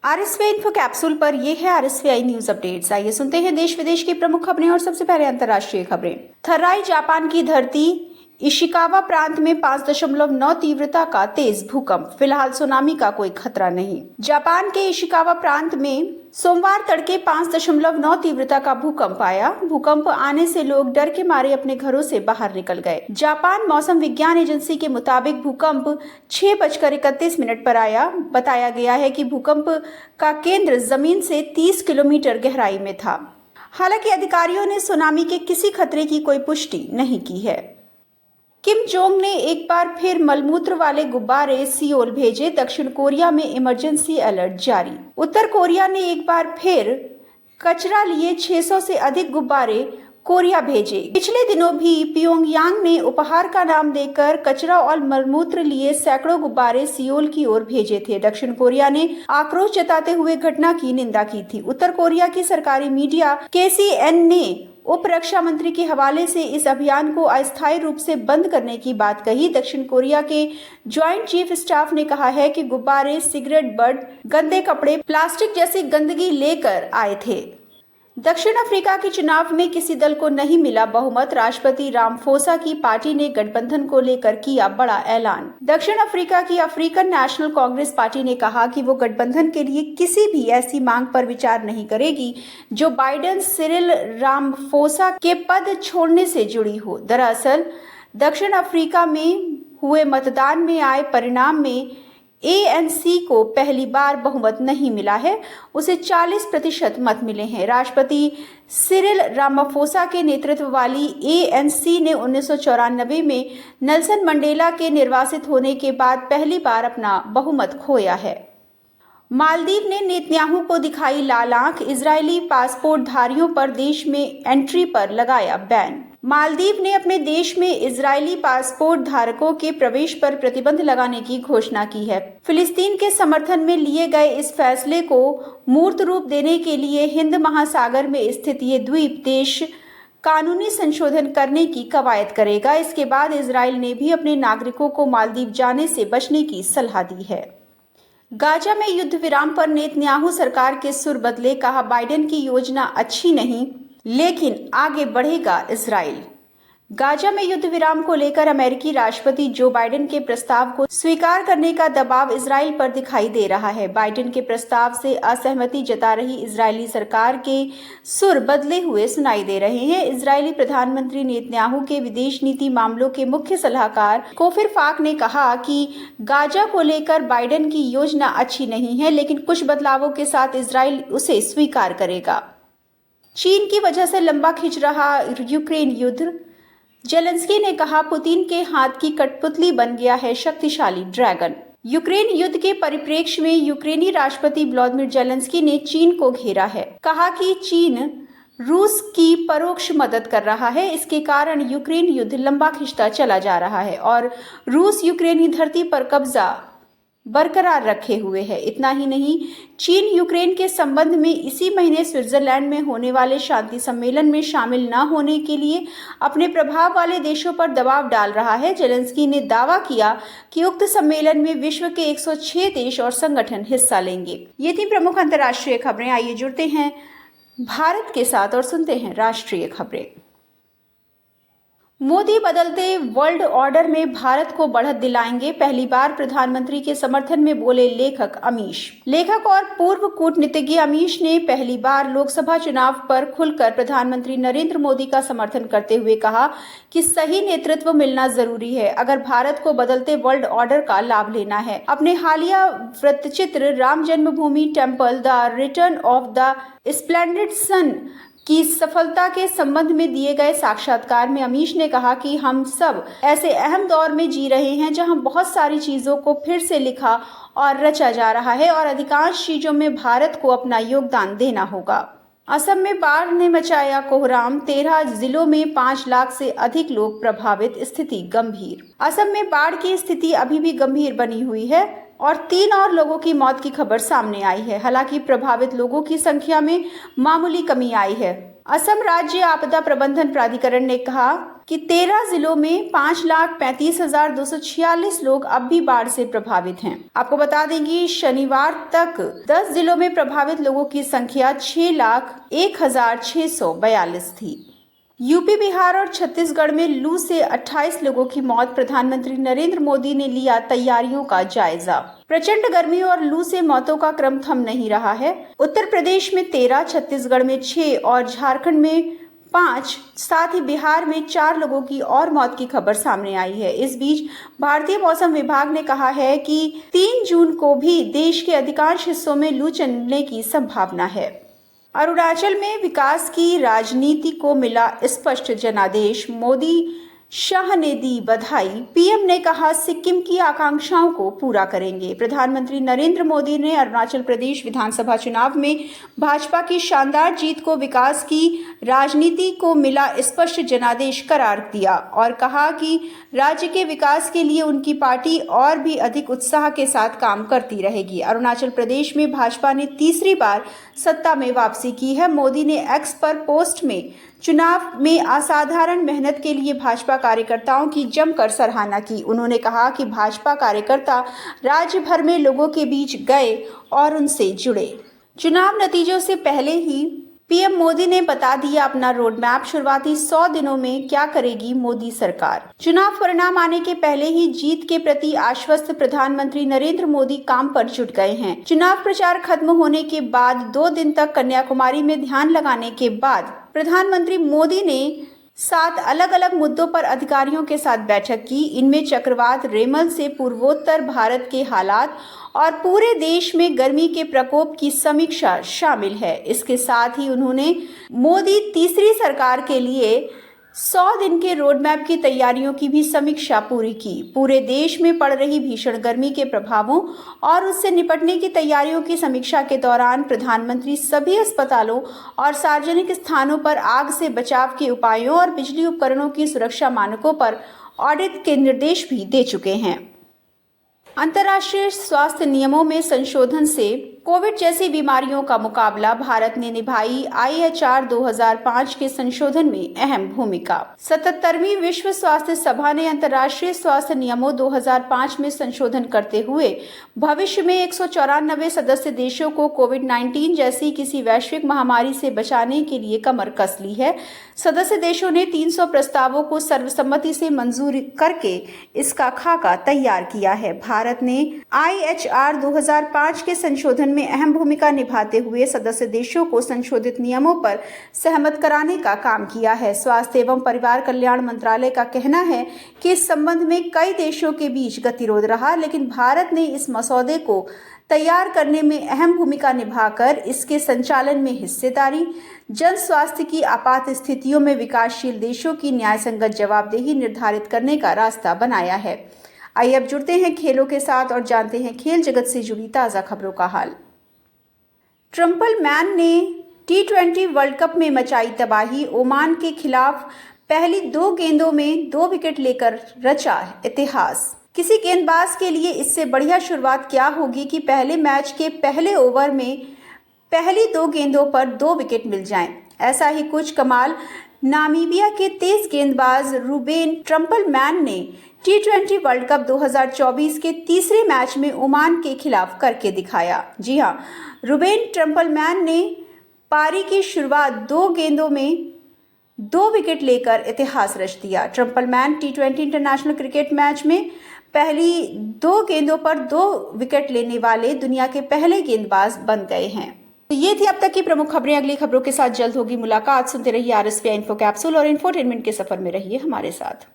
RSV info capsule पर ये है आरएसवीआई न्यूज अपडेट्स। आइए सुनते हैं देश विदेश की प्रमुख खबरें और सबसे पहले अंतर्राष्ट्रीय खबरें। थराई जापान की धरती इशिकावा प्रांत में 5.9 तीव्रता का तेज भूकंप। फिलहाल सुनामी का कोई खतरा नहीं। जापान के इशिकावा प्रांत में सोमवार तड़के 5.9 तीव्रता का भूकंप आया। भूकंप आने से लोग डर के मारे अपने घरों से बाहर निकल गए। जापान मौसम विज्ञान एजेंसी के मुताबिक भूकंप 6:31 पर आया। बताया गया है कि भूकंप का केंद्र जमीन से 30 किलोमीटर गहराई में था। हालांकि अधिकारियों ने सुनामी के किसी खतरे की कोई पुष्टि नहीं की है। किम जोंग ने एक बार फिर मलमूत्र वाले गुब्बारे सियोल भेजे। दक्षिण कोरिया में इमरजेंसी अलर्ट जारी। उत्तर कोरिया ने एक बार फिर कचरा लिए 600 से अधिक गुब्बारे कोरिया भेजे। पिछले दिनों भी प्योंगयांग ने उपहार का नाम देकर कचरा और मलमूत्र लिए सैकड़ों गुब्बारे सियोल की ओर भेजे थे। दक्षिण कोरिया ने आक्रोश जताते हुए घटना की निंदा की थी। उत्तर कोरिया की सरकारी मीडिया KCN ने उप रक्षा मंत्री के हवाले से इस अभियान को अस्थायी रूप से बंद करने की बात कही। दक्षिण कोरिया के ज्वाइंट चीफ स्टाफ ने कहा है कि गुब्बारे, सिगरेट बट, गंदे कपड़े, प्लास्टिक जैसी गंदगी लेकर आए थे। दक्षिण अफ्रीका के चुनाव में किसी दल को नहीं मिला बहुमत। राष्ट्रपति रामाफोसा की पार्टी ने गठबंधन को लेकर किया बड़ा ऐलान। दक्षिण अफ्रीका की अफ्रीकन नेशनल कांग्रेस पार्टी ने कहा कि वो गठबंधन के लिए किसी भी ऐसी मांग पर विचार नहीं करेगी जो बाइडेन सिरिल रामाफोसा के पद छोड़ने से जुड़ी हो। दरअसल दक्षिण अफ्रीका में हुए मतदान में आए परिणाम में ANC को पहली बार बहुमत नहीं मिला है। उसे 40% मत मिले हैं। राष्ट्रपति सिरिल रामाफोसा के नेतृत्व वाली ANC ने 1994 में नेल्सन मंडेला के निर्वासित होने के बाद पहली बार अपना बहुमत खोया है। मालदीव ने नेतन्याहू को दिखाई लाल आंख। इजरायली पासपोर्टधारियों पर देश में एंट्री पर लगाया बैन। मालदीव ने अपने देश में इजरायली पासपोर्ट धारकों के प्रवेश पर प्रतिबंध लगाने की घोषणा की है। फिलिस्तीन के समर्थन में लिए गए इस फैसले को मूर्त रूप देने के लिए हिंद महासागर में स्थित ये द्वीप देश कानूनी संशोधन करने की कवायद करेगा। इसके बाद इजरायल ने भी अपने नागरिकों को मालदीव जाने से बचने की सलाह दी है। गाजा में युद्ध विराम पर नेतन्याहू सरकार के सुर बदले। कहा, बाइडेन की योजना अच्छी नहीं लेकिन आगे बढ़ेगा इजराइल। गाजा में युद्ध विराम को लेकर अमेरिकी राष्ट्रपति जो बाइडेन के प्रस्ताव को स्वीकार करने का दबाव इजराइल पर दिखाई दे रहा है। बाइडेन के प्रस्ताव से असहमति जता रही इजरायली सरकार के सुर बदले हुए सुनाई दे रहे हैं। इजरायली प्रधानमंत्री नेतन्याहू के विदेश नीति मामलों के मुख्य सलाहकार कोफिर फाक ने कहा कि गाजा को लेकर बाइडेन की योजना अच्छी नहीं है लेकिन कुछ बदलावों के साथ इजराइल उसे स्वीकार करेगा। चीन की वजह से लंबा खिंच रहा यूक्रेन युद्ध। जेलेंस्की ने कहा, पुतिन के हाथ की कठपुतली बन गया है शक्तिशाली ड्रैगन। यूक्रेन युद्ध के परिप्रेक्ष्य में यूक्रेनी राष्ट्रपति व्लादिमीर जेलेंस्की ने चीन को घेरा है। कहा कि चीन रूस की परोक्ष मदद कर रहा है। इसके कारण यूक्रेन युद्ध लंबा खिंचता चला जा रहा है और रूस यूक्रेनी धरती पर कब्जा बरकरार रखे हुए है। इतना ही नहीं, चीन यूक्रेन के संबंध में इसी महीने स्विट्जरलैंड में होने वाले शांति सम्मेलन में शामिल न होने के लिए अपने प्रभाव वाले देशों पर दबाव डाल रहा है। जेलेंस्की ने दावा किया कि उक्त सम्मेलन में विश्व के 106 देश और संगठन हिस्सा लेंगे। ये थी प्रमुख अंतर्राष्ट्रीय खबरें। आइए जुड़ते हैं भारत के साथ और सुनते हैं राष्ट्रीय खबरें। मोदी बदलते वर्ल्ड ऑर्डर में भारत को बढ़त दिलाएंगे। पहली बार प्रधानमंत्री के समर्थन में बोले लेखक अमीश। लेखक और पूर्व कूटनीतिज्ञ अमीश ने पहली बार लोकसभा चुनाव पर खुलकर प्रधानमंत्री नरेंद्र मोदी का समर्थन करते हुए कहा कि सही नेतृत्व मिलना जरूरी है अगर भारत को बदलते वर्ल्ड ऑर्डर का लाभ लेना है। अपने हालिया वृत्तचित्र Ram Janmabhoomi temple the return of the splendid sun की सफलता के संबंध में दिए गए साक्षात्कार में अमीश ने कहा कि हम सब ऐसे अहम दौर में जी रहे हैं जहां बहुत सारी चीजों को फिर से लिखा और रचा जा रहा है और अधिकांश चीजों में भारत को अपना योगदान देना होगा। असम में बाढ़ ने मचाया कोहराम। 13 जिलों में 5 लाख से अधिक लोग प्रभावित। स्थिति गंभीर। असम में बाढ़ की स्थिति अभी भी गंभीर बनी हुई है और 3 और लोगों की मौत की खबर सामने आई है। हालांकि प्रभावित लोगों की संख्या में मामूली कमी आई है। असम राज्य आपदा प्रबंधन प्राधिकरण ने कहा कि 13 जिलों में 5,35,246 लोग अब भी बाढ़ से प्रभावित हैं। आपको बता दें कि शनिवार तक 10 जिलों में प्रभावित लोगों की संख्या 6,01,642 थी। यूपी, बिहार और छत्तीसगढ़ में लू से 28 लोगों की मौत। प्रधानमंत्री नरेंद्र मोदी ने लिया तैयारियों का जायजा। प्रचंड गर्मी और लू से मौतों का क्रम थम नहीं रहा है। उत्तर प्रदेश में 13, छत्तीसगढ़ में 6 और झारखंड में 5, साथ ही बिहार में 4 लोगों की और मौत की खबर सामने आई है। इस बीच भारतीय मौसम विभाग ने कहा है कि 3 जून को भी देश के अधिकांश हिस्सों में लू चलने की संभावना है। अरुणाचल में विकास की राजनीति को मिला स्पष्ट जनादेश। मोदी शाह ने दी बधाई। पीएम ने कहा सिक्किम की आकांक्षाओं को पूरा करेंगे। प्रधानमंत्री नरेंद्र मोदी ने अरुणाचल प्रदेश विधानसभा चुनाव में भाजपा की शानदार जीत को विकास की राजनीति को मिला स्पष्ट जनादेश करार दिया और कहा कि राज्य के विकास के लिए उनकी पार्टी और भी अधिक उत्साह के साथ काम करती रहेगी। अरुणाचल प्रदेश में भाजपा ने तीसरी बार सत्ता में वापसी की है। मोदी ने एक्स पर पोस्ट में चुनाव में असाधारण मेहनत के लिए भाजपा कार्यकर्ताओं की जमकर सराहना की। उन्होंने कहा कि भाजपा कार्यकर्ता राज्य भर में लोगों के बीच गए और उनसे जुड़े। चुनाव नतीजों से पहले ही पीएम मोदी ने बता दिया अपना रोड मैप। शुरुआती 100 दिनों में क्या करेगी मोदी सरकार। चुनाव परिणाम आने के पहले ही जीत के प्रति आश्वस्त प्रधानमंत्री नरेंद्र मोदी काम पर जुट गए हैं। चुनाव प्रचार खत्म होने के बाद 2 दिन तक कन्याकुमारी में ध्यान लगाने के बाद प्रधानमंत्री मोदी ने 7 अलग अलग मुद्दों पर अधिकारियों के साथ बैठक की। इनमें चक्रवात रेमल से पूर्वोत्तर भारत के हालात और पूरे देश में गर्मी के प्रकोप की समीक्षा शामिल है। इसके साथ ही उन्होंने मोदी तीसरी सरकार के लिए 100 दिन के रोडमैप की तैयारियों की भी समीक्षा पूरी की। पूरे देश में पड़ रही भीषण गर्मी के प्रभावों और उससे निपटने की तैयारियों की समीक्षा के दौरान प्रधानमंत्री सभी अस्पतालों और सार्वजनिक स्थानों पर आग से बचाव के उपायों और बिजली उपकरणों की सुरक्षा मानकों पर ऑडिट के निर्देश भी दे चुके हैं। अंतर्राष्ट्रीय स्वास्थ्य नियमों में संशोधन से कोविड जैसी बीमारियों का मुकाबला भारत ने निभाई। IHR 2005 के संशोधन में अहम भूमिका। 77वीं विश्व स्वास्थ्य सभा ने अंतर्राष्ट्रीय स्वास्थ्य नियमों 2005 में संशोधन करते हुए भविष्य में 194 सदस्य देशों को कोविड-19 जैसी किसी वैश्विक महामारी से बचाने के लिए कमर कस ली है। सदस्य देशों ने 300 प्रस्तावों को सर्वसम्मति से मंजूर करके इसका खाका तैयार किया है। भारत ने IHR 2005 के संशोधन में अहम भूमिका निभाते हुए सदस्य देशों को संशोधित नियमों पर सहमत कराने का काम किया है। स्वास्थ्य एवं परिवार कल्याण मंत्रालय का कहना है कि इस संबंध में कई देशों के बीच गतिरोध रहा, लेकिन भारत ने इस मसौदे को तैयार करने में अहम भूमिका निभाकर इसके संचालन में हिस्सेदारी, जन स्वास्थ्य की आपात स्थितियों में विकासशील देशों की न्यायसंगत जवाबदेही निर्धारित करने का रास्ता बनाया है। आइए अब जुड़ते हैं खेलों के साथ और जानते हैं खेल जगत से जुड़ी ताज़ा खबरों का हाल। ट्रम्पल मैन ने T20 वर्ल्ड कप में मचाई तबाही। ओमान के खिलाफ पहली 2 गेंदों में 2 विकेट लेकर रचा इतिहास। किसी गेंदबाज के लिए इससे बढ़िया शुरुआत क्या होगी कि पहले मैच के पहले ओवर में पहली 2 गेंदों पर 2 विकेट मिल जाएं। ऐसा ही कुछ कमाल नामीबिया के तेज गेंदबाज रूबेन ट्रम्पल मैन ने T20 वर्ल्ड कप 2024 के तीसरे मैच में ओमान के खिलाफ करके दिखाया। जी हां, रूबेन ट्रम्पल मैन ने पारी की शुरुआत 2 गेंदों में 2 विकेट लेकर इतिहास रच दिया। Trample man T20 international cricket match में पहली 2 गेंदों पर 2 विकेट लेने वाले दुनिया के पहले गेंदबाज बन गए हैं। तो ये थी अब तक की प्रमुख खबरें। अगली खबरों के साथ जल्द होगी मुलाकात। सुनते रहिए RSVI इन्फो कैप्सूल और इंफोटेनमेंट के सफर में रहिए हमारे साथ।